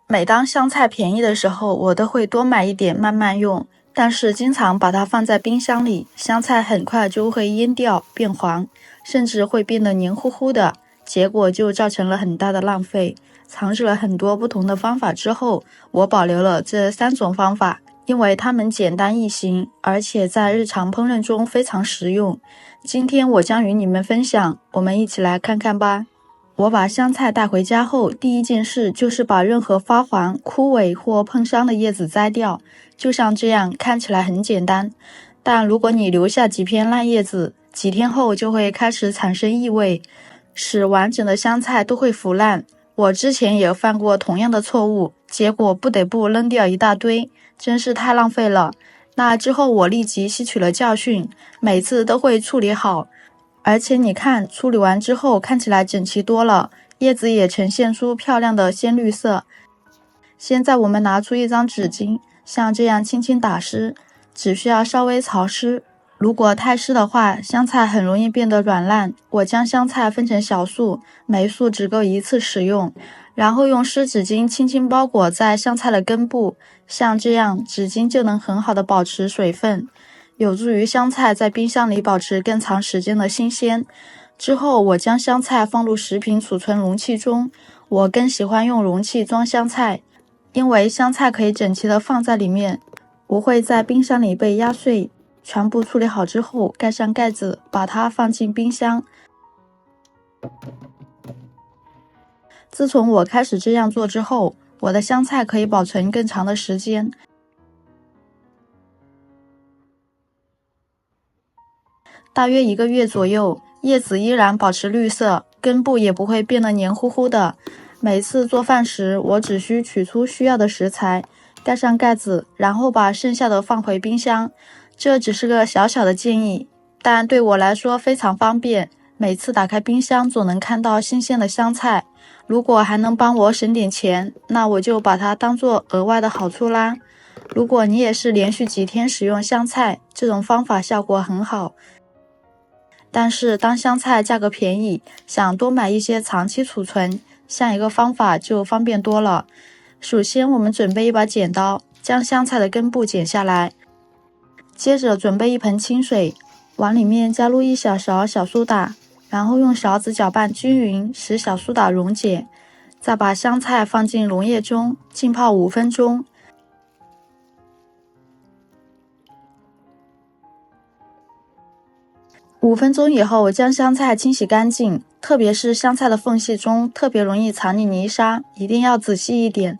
每当香菜便宜的时候，我都会多买一点慢慢用，但是经常把它放在冰箱里，香菜很快就会蔫掉变黄，甚至会变得黏糊糊的，结果就造成了很大的浪费。尝试了很多不同的方法之后，我保留了这3种方法，因为它们简单易行，而且在日常烹饪中非常实用。今天我将与你们分享，我们一起来看看吧。我把香菜带回家后，第一件事就是把任何发黄、枯萎或碰伤的叶子摘掉。就像这样，看起来很简单，但如果你留下几片烂叶子，几天后就会开始产生异味，使完整的香菜都会腐烂。我之前也犯过同样的错误，结果不得不扔掉一大堆，真是太浪费了。那之后我立即吸取了教训，每次都会处理好。而且你看，处理完之后看起来整齐多了，叶子也呈现出漂亮的鲜绿色。现在我们拿出一张纸巾，像这样轻轻打湿，只需要稍微潮湿。如果太湿的话，香菜很容易变得软烂。我将香菜分成小束，每束只够1次使用，然后用湿纸巾轻轻包裹在香菜的根部，像这样纸巾就能很好的保持水分，有助于香菜在冰箱里保持更长时间的新鲜。之后我将香菜放入食品储存容器中，我更喜欢用容器装香菜，因为香菜可以整齐的放在里面，不会在冰箱里被压碎。全部处理好之后，盖上盖子，把它放进冰箱。自从我开始这样做之后，我的香菜可以保存更长的时间。大约1个月左右，叶子依然保持绿色，根部也不会变得黏糊糊的。每次做饭时，我只需取出需要的食材，盖上盖子，然后把剩下的放回冰箱。这只是个小小的建议，但对我来说非常方便。每次打开冰箱总能看到新鲜的香菜，如果还能帮我省点钱，那我就把它当做额外的好处啦。如果你也是连续几天使用香菜，这种方法效果很好。但是当香菜价格便宜，想多买一些长期储存，下一个方法就方便多了。首先我们准备一把剪刀，将香菜的根部剪下来，接着准备一盆清水，往里面加入1小勺小苏打，然后用勺子搅拌均匀，使小苏打溶解。再把香菜放进溶液中，浸泡5分钟。5分钟以后，将香菜清洗干净，特别是香菜的缝隙中特别容易藏匿泥沙，一定要仔细一点。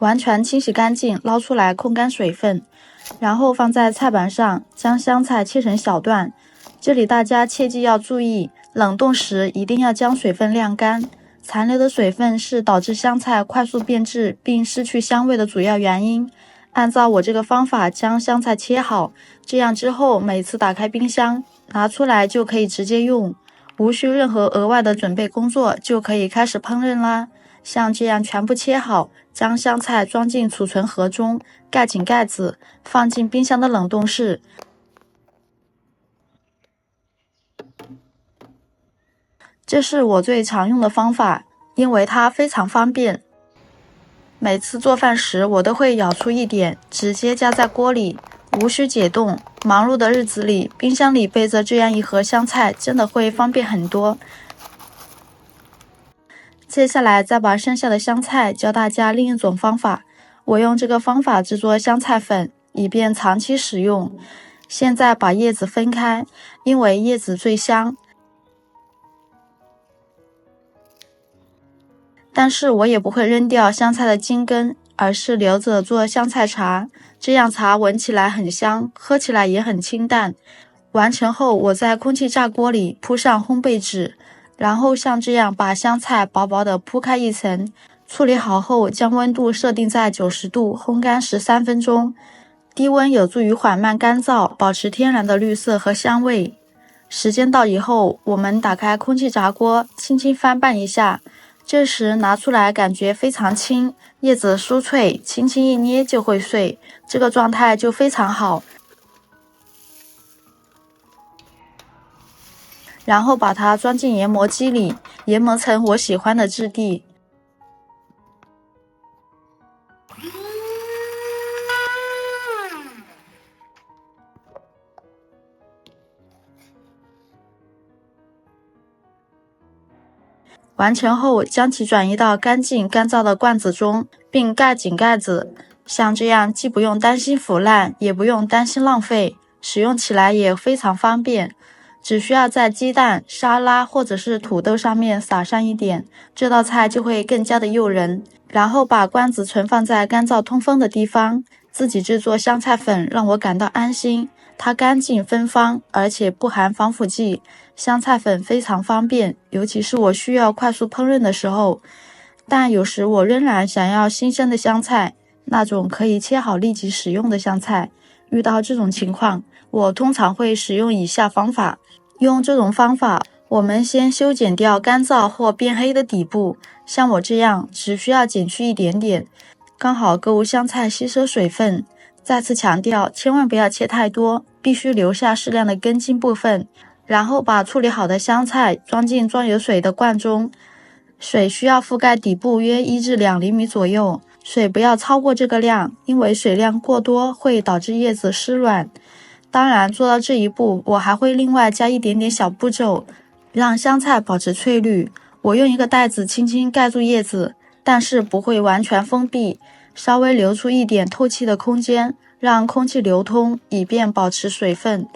完全清洗干净，捞出来控干水分，然后放在菜板上，将香菜切成小段。这里大家切记要注意，冷冻时一定要将水分晾干，残留的水分是导致香菜快速变质并失去香味的主要原因。按照我这个方法将香菜切好，这样之后每次打开冰箱，拿出来就可以直接用，无需任何额外的准备工作，就可以开始烹饪啦。像这样全部切好，将香菜装进储存盒中，盖紧盖子，放进冰箱的冷冻室。这是我最常用的方法，因为它非常方便。每次做饭时，我都会舀出一点，直接加在锅里，无需解冻。忙碌的日子里，冰箱里备着这样一盒香菜，真的会方便很多。接下来再把剩下的香菜教大家另一种方法，我用这个方法制作香菜粉，以便长期使用。现在把叶子分开，因为叶子最香。但是我也不会扔掉香菜的茎根，而是留着做香菜茶，这样茶闻起来很香，喝起来也很清淡。完成后，我在空气炸锅里铺上烘焙纸，然后像这样把香菜薄薄的铺开一层。处理好后，将温度设定在90度，烘干13分钟。低温有助于缓慢干燥，保持天然的绿色和香味。时间到以后，我们打开空气炸锅，轻轻翻拌一下。这时拿出来感觉非常轻，叶子酥脆，轻轻一捏就会碎，这个状态就非常好。然后把它装进研磨机里，研磨成我喜欢的质地。完成后，将其转移到干净干燥的罐子中，并盖紧盖子。像这样既不用担心腐烂，也不用担心浪费，使用起来也非常方便。只需要在鸡蛋、沙拉或者是土豆上面撒上一点，这道菜就会更加的诱人。然后把罐子存放在干燥通风的地方。自己制作香菜粉让我感到安心，它干净芬芳，而且不含防腐剂。香菜粉非常方便，尤其是我需要快速烹饪的时候。但有时我仍然想要新鲜的香菜，那种可以切好立即使用的香菜。遇到这种情况，我通常会使用以下方法。用这种方法，我们先修剪掉干燥或变黑的底部，像我这样只需要剪去一点点，刚好够香菜吸收水分。再次强调，千万不要切太多，必须留下适量的根茎部分。然后把处理好的香菜装进装有水的罐中，水需要覆盖底部约1至2厘米左右，水不要超过这个量，因为水量过多会导致叶子湿软。当然，做到这一步，我还会另外加一点点小步骤，让香菜保持翠绿。我用一个袋子轻轻盖住叶子，但是不会完全封闭，稍微留出一点透气的空间，让空气流通，以便保持水分。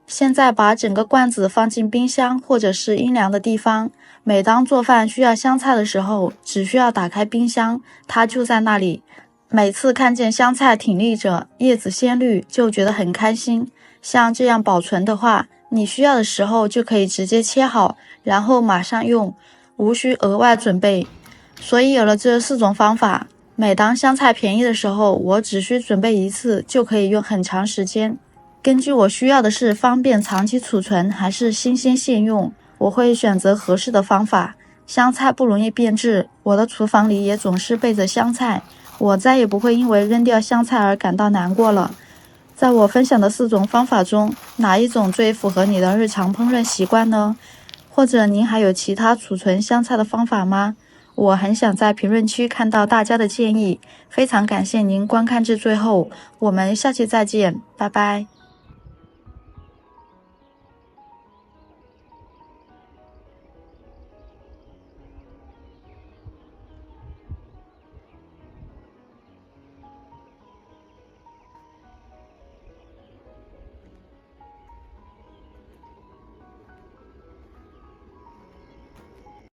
现在把整个罐子放进冰箱或者是阴凉的地方，每当做饭需要香菜的时候，只需要打开冰箱，它就在那里。每次看见香菜挺立着，叶子鲜绿，就觉得很开心。像这样保存的话，你需要的时候就可以直接切好，然后马上用，无需额外准备。所以有了这4种方法，每当香菜便宜的时候，我只需准备一次就可以用很长时间。根据我需要的是方便长期储存还是新鲜现用，我会选择合适的方法。香菜不容易变质，我的厨房里也总是备着香菜，我再也不会因为扔掉香菜而感到难过了。在我分享的4种方法中，哪一种最符合你的日常烹饪习惯呢？或者您还有其他储存香菜的方法吗？我很想在评论区看到大家的建议。非常感谢您观看至最后，我们下期再见，拜拜。